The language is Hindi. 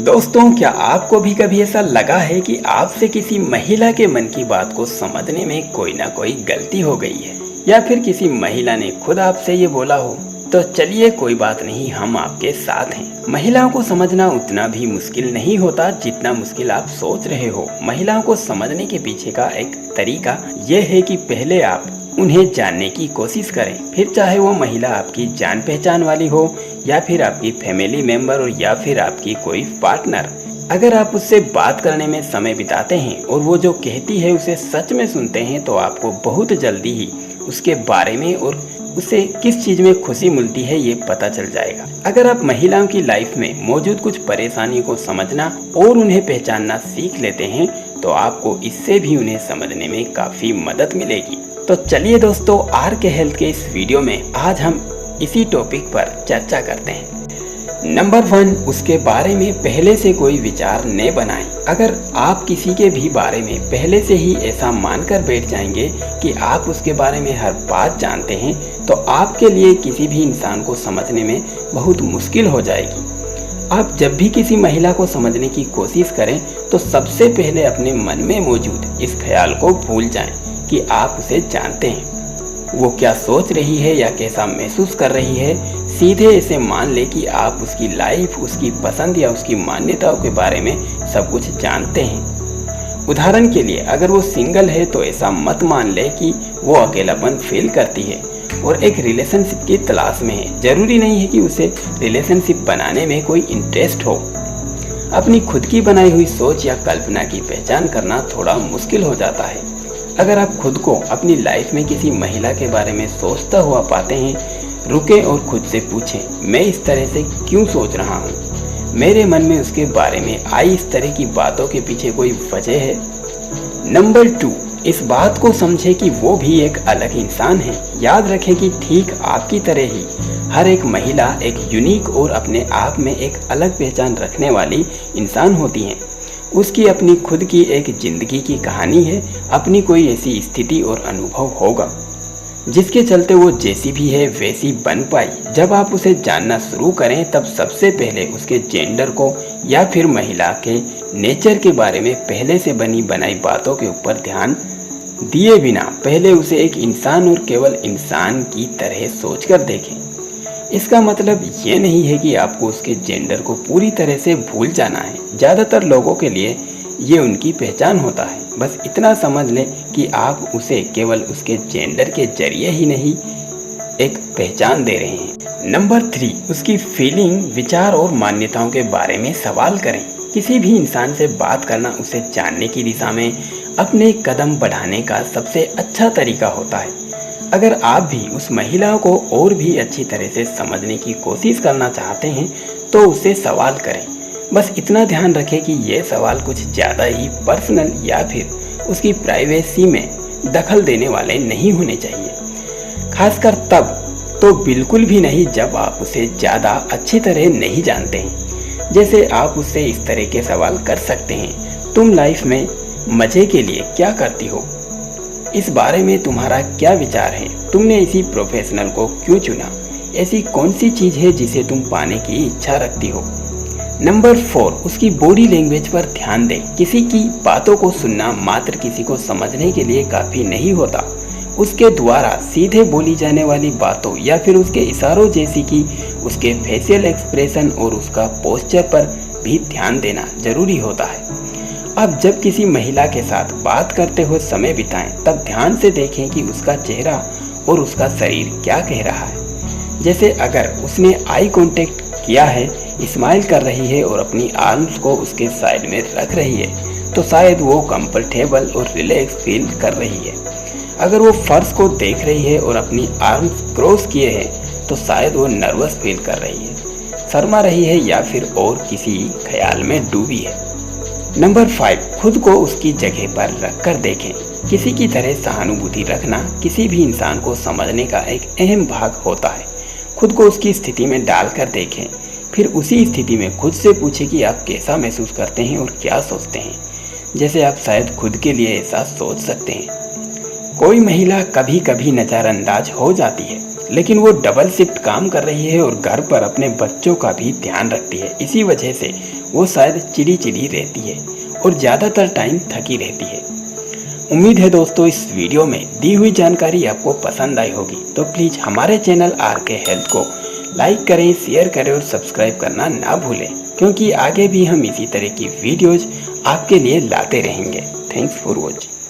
दोस्तों, क्या आपको भी कभी ऐसा लगा है कि आपसे किसी महिला के मन की बात को समझने में कोई ना कोई गलती हो गई है, या फिर किसी महिला ने खुद आपसे ये बोला हो? तो चलिए, कोई बात नहीं, हम आपके साथ हैं। महिलाओं को समझना उतना भी मुश्किल नहीं होता जितना मुश्किल आप सोच रहे हो। महिलाओं को समझने के पीछे का एक तरीका यह है कि पहले आप उन्हें जानने की कोशिश करें, फिर चाहे वो महिला आपकी जान पहचान वाली हो, या फिर आपकी फैमिली मेंबर, और या फिर आपकी कोई पार्टनर। अगर आप उससे बात करने में समय बिताते हैं और वो जो कहती है उसे सच में सुनते हैं, तो आपको बहुत जल्दी ही उसके बारे में और उसे किस चीज़ में खुशी मिलती है ये पता चल जाएगा। अगर आप महिलाओं की लाइफ में मौजूद कुछ परेशानियों को समझना और उन्हें पहचानना सीख लेते हैं, तो आपको इससे भी उन्हें समझने में काफ़ी मदद मिलेगी। तो चलिए दोस्तों, आर के हेल्थ के इस वीडियो में आज हम इसी टॉपिक पर चर्चा करते हैं। नंबर 1, उसके बारे में पहले से कोई विचार न बनाएं। अगर आप किसी के भी बारे में पहले से ही ऐसा मानकर बैठ जाएंगे कि आप उसके बारे में हर बात जानते हैं, तो आपके लिए किसी भी इंसान को समझने में बहुत मुश्किल हो जाएगी। आप जब भी किसी महिला को समझने की कोशिश करें, तो सबसे पहले अपने मन में मौजूद इस ख्याल को भूल जाएं कि आप उसे जानते हैं। वो क्या सोच रही है या कैसा महसूस कर रही है, सीधे ऐसे मान ले कि आप उसकी लाइफ, उसकी पसंद या उसकी मान्यताओं के बारे में सब कुछ जानते हैं। उदाहरण के लिए, अगर वो सिंगल है तो ऐसा मत मान ले कि वो अकेलापन फील करती है और एक रिलेशनशिप की तलाश में है। जरूरी नहीं है कि उसे रिलेशनशिप बनाने में कोई इंटरेस्ट हो। अपनी खुद की बनाई हुई सोच या कल्पना की पहचान करना थोड़ा मुश्किल हो जाता है। अगर आप खुद को अपनी लाइफ में किसी महिला के बारे में सोचता हुआ पाते हैं, रुकें और खुद से पूछें, मैं इस तरह से क्यों सोच रहा हूँ? मेरे मन में उसके बारे में आई इस तरह की बातों के पीछे कोई वजह है? नंबर 2, इस बात को समझें कि वो भी एक अलग इंसान है। याद रखें कि ठीक आपकी तरह ही हर एक महिला एक यूनिक और अपने आप में एक अलग पहचान रखने वाली इंसान होती हैं। उसकी अपनी खुद की एक जिंदगी की कहानी है, अपनी कोई ऐसी स्थिति और अनुभव होगा जिसके चलते वो जैसी भी है वैसी बन पाई। जब आप उसे जानना शुरू करें, तब सबसे पहले उसके जेंडर को या फिर महिला के नेचर के बारे में पहले से बनी बनाई बातों के ऊपर ध्यान दिए बिना पहले उसे एक इंसान और केवल इंसान की तरह सोचकर देखें। इसका मतलब ये नहीं है कि आपको उसके जेंडर को पूरी तरह से भूल जाना है। ज़्यादातर लोगों के लिए ये उनकी पहचान होता है। बस इतना समझ लें कि आप उसे केवल उसके जेंडर के जरिए ही नहीं एक पहचान दे रहे हैं। नंबर 3, उसकी फीलिंग, विचार और मान्यताओं के बारे में सवाल करें। किसी भी इंसान से बात करना उसे जानने की दिशा में अपने कदम बढ़ाने का सबसे अच्छा तरीका होता है। अगर आप भी उस महिला को और भी अच्छी तरह से समझने की कोशिश करना चाहते हैं, तो उससे सवाल करें। बस इतना ध्यान रखें कि ये सवाल कुछ ज़्यादा ही पर्सनल या फिर उसकी प्राइवेसी में दखल देने वाले नहीं होने चाहिए। खासकर तब तो बिल्कुल भी नहीं जब आप उसे ज़्यादा अच्छी तरह नहीं जानते हैं। जैसे आप उससे इस तरह के सवाल कर सकते हैं, तुम लाइफ में मज़े के लिए क्या करती हो? इस बारे में तुम्हारा क्या विचार है? तुमने इसी प्रोफेशनल को क्यों चुना? ऐसी कौन सी चीज़ है जिसे तुम पाने की इच्छा रखती हो? नंबर 4, उसकी बॉडी लैंग्वेज पर ध्यान दें। किसी की बातों को सुनना मात्र किसी को समझने के लिए काफ़ी नहीं होता। उसके द्वारा सीधे बोली जाने वाली बातों या फिर उसके इशारों जैसी कि उसके फेशियल एक्सप्रेशन और उसका पोस्चर पर भी ध्यान देना जरूरी होता है। अब जब किसी महिला के साथ बात करते हुए समय बिताएं, तब ध्यान से देखें कि उसका चेहरा और उसका शरीर क्या कह रहा है। जैसे अगर उसने आई कांटेक्ट किया है, स्माइल कर रही है और अपनी आर्म्स को उसके साइड में रख रही है, तो शायद वो कंफर्टेबल और रिलैक्स फील कर रही है। अगर वो फर्श को देख रही है और अपनी आर्म्स क्रॉस किए हैं, तो शायद वो नर्वस फील कर रही है, शर्मा रही है या फिर और किसी ख्याल में डूबी है। नंबर 5, खुद को उसकी जगह पर रखकर देखें। किसी की तरह सहानुभूति रखना किसी भी इंसान को समझने का एक अहम भाग होता है। खुद को उसकी स्थिति में डालकर देखें, फिर उसी स्थिति में खुद से पूछें कि आप कैसा महसूस करते हैं और क्या सोचते हैं। जैसे आप शायद खुद के लिए ऐसा सोच सकते हैं। कोई महिला कभी कभी नज़रअंदाज हो जाती है, लेकिन वो डबल शिफ्ट काम कर रही है और घर पर अपने बच्चों का भी ध्यान रखती है। इसी वजह से वो शायद चिड़ी चिड़ी रहती है और ज़्यादातर टाइम थकी रहती है। उम्मीद है दोस्तों इस वीडियो में दी हुई जानकारी आपको पसंद आई होगी, तो प्लीज़ हमारे चैनल RK हेल्थ को लाइक करें, शेयर करें और सब्सक्राइब करना ना भूलें, क्योंकि आगे भी हम इसी तरह की वीडियोज़ आपके लिए लाते रहेंगे। Thanks for watching.